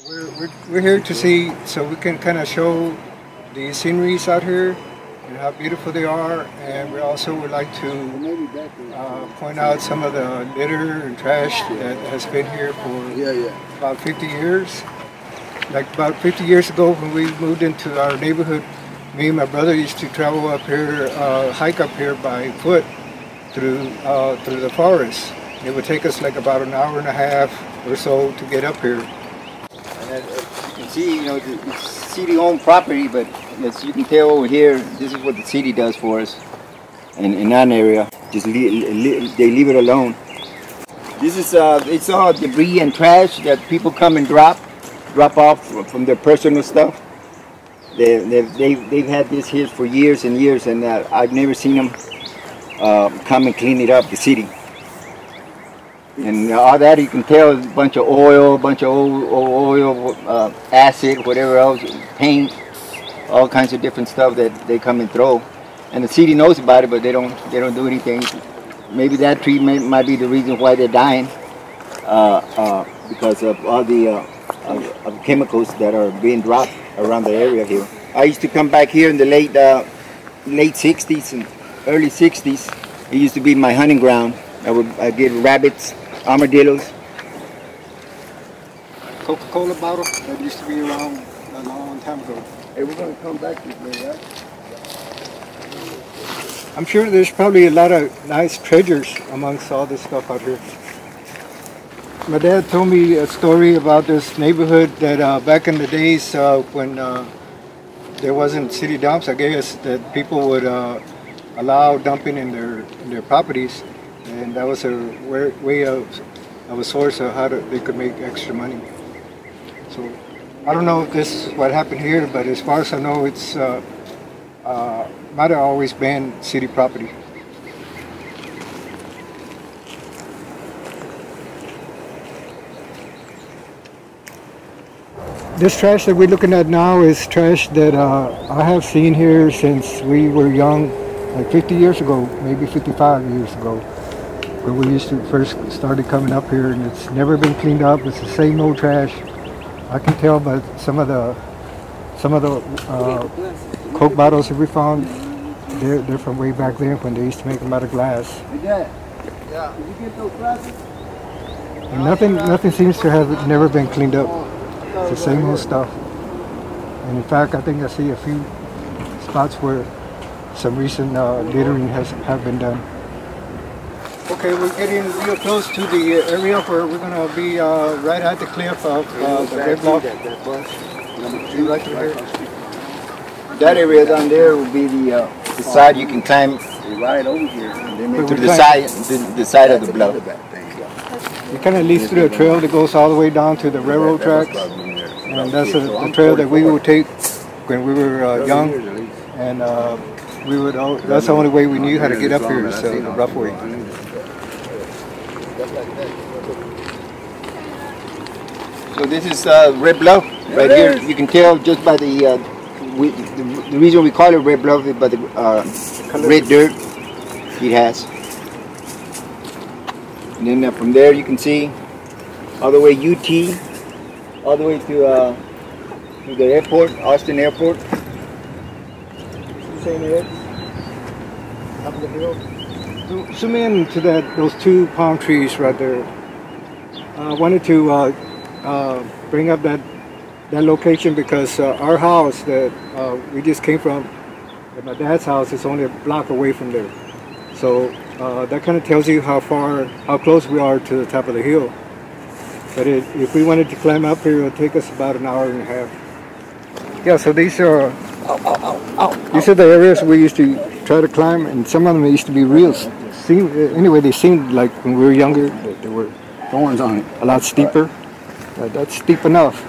We're here to see, so we can kind of show the sceneries out here and how beautiful they are, and we also would like to point out some of the litter and trash that has been here for about 50 years. Like about 50 years ago when we moved into our neighborhood, me and my brother used to travel up here, hike up here by foot through the forest. It would take us like about an hour and a half or so to get up here. And as you can see, you know, it's city-owned property, but as you can tell over here, this is what the city does for us. And in that area, just they leave it alone. This is it's all debris and trash that people come and drop off from their personal stuff. They've had this here for years and years, and I've never seen them come and clean it up, the city. And all that you can tell is a bunch of oil, oil, acid, whatever else, paint, all kinds of different stuff that they come and throw. And the city knows about it, but they don't do anything. Maybe that tree might be the reason why they're dying, because of all the of chemicals that are being dropped around the area here. I used to come back here in the late 60s and early 60s. It used to be my hunting ground. I'd get rabbits, armadillos. Coca-Cola bottle that used to be around a long time ago. Hey, we're going to come back this way, right? I'm sure there's probably a lot of nice treasures amongst all this stuff out here. My dad told me a story about this neighborhood that back in the days when there wasn't city dumps, I guess, that people would allow dumping in their properties, and that was a way of a source of how they could make extra money. So I don't know if this is what happened here, but as far as I know, it's might have always been city property. This trash that we're looking at now is trash that I have seen here since we were young, like 50 years ago, maybe 55 years ago, when we used to first started coming up here, and it's never been cleaned up. It's the same old trash. I can tell by some of the Coke bottles that we found. They're from way back then when they used to make them out of glass. Yeah. Did you get those glasses? And nothing seems to have never been cleaned up. It's the same old stuff. And in fact, I think I see a few spots where some recent littering have been done. Okay, we're getting real close to the area where we're going to be right at the cliff of the Red Bluff. Right through here. That area down there will be the side you can climb right over here to the side of the bluff. It kind of leads through a trail that goes all the way down to the railroad tracks, and that's the trail that we would take when we were young, and that's the only way we knew how to get up here, is the rough way. So this is Red Bluff right here. You can tell just by the reason we call it Red Bluff is by the red dirt it has. And then from there you can see all the way UT, all the way to the airport, Austin Airport. Same here, up the hill. Zoom in to those two palm trees right there. I wanted to bring up that location because our house that we just came from, my dad's house, is only a block away from there. So that kind of tells you how close we are to the top of the hill. But if we wanted to climb up here, it would take us about an hour and a half. Yeah, so these are these are the areas we used to try to climb, and some of them used to be real. Anyway, they seemed like when we were younger that there were thorns on it, a lot steeper. That's steep enough.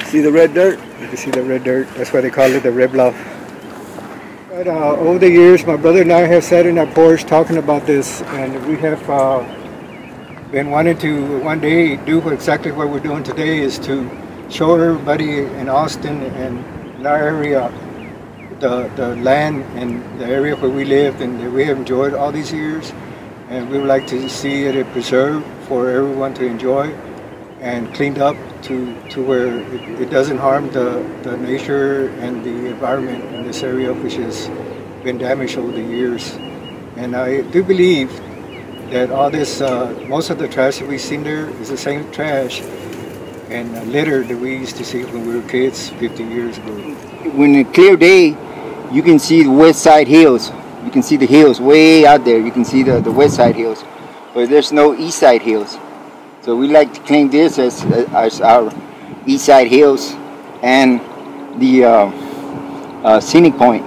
See the red dirt? You can see the red dirt. That's why they call it the Red Bluff. But over the years, my brother and I have sat in our porch talking about this, and we have been wanting to one day do exactly what we're doing today, is to show everybody in Austin and in our area the land and the area where we lived and that we have enjoyed all these years, and we would like to see it preserved for everyone to enjoy. and cleaned up to where it doesn't harm the nature and the environment in this area, which has been damaged over the years. And I do believe that all this, most of the trash that we've seen there is the same trash and litter that we used to see when we were kids 50 years ago. When a clear day, you can see the west side hills. You can see the hills way out there. You can see the west side hills, but there's no east side hills. So we like to claim this as our east side hills and the scenic point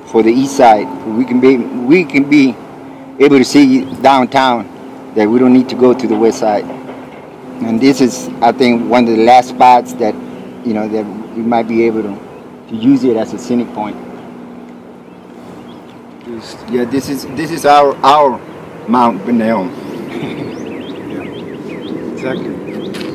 for the east side. We can be able to see downtown, that we don't need to go to the west side. And this is, I think, one of the last spots that, you know, that we might be able to use it as a scenic point. Yeah, this is our Mount Bonnell. Yeah, exactly.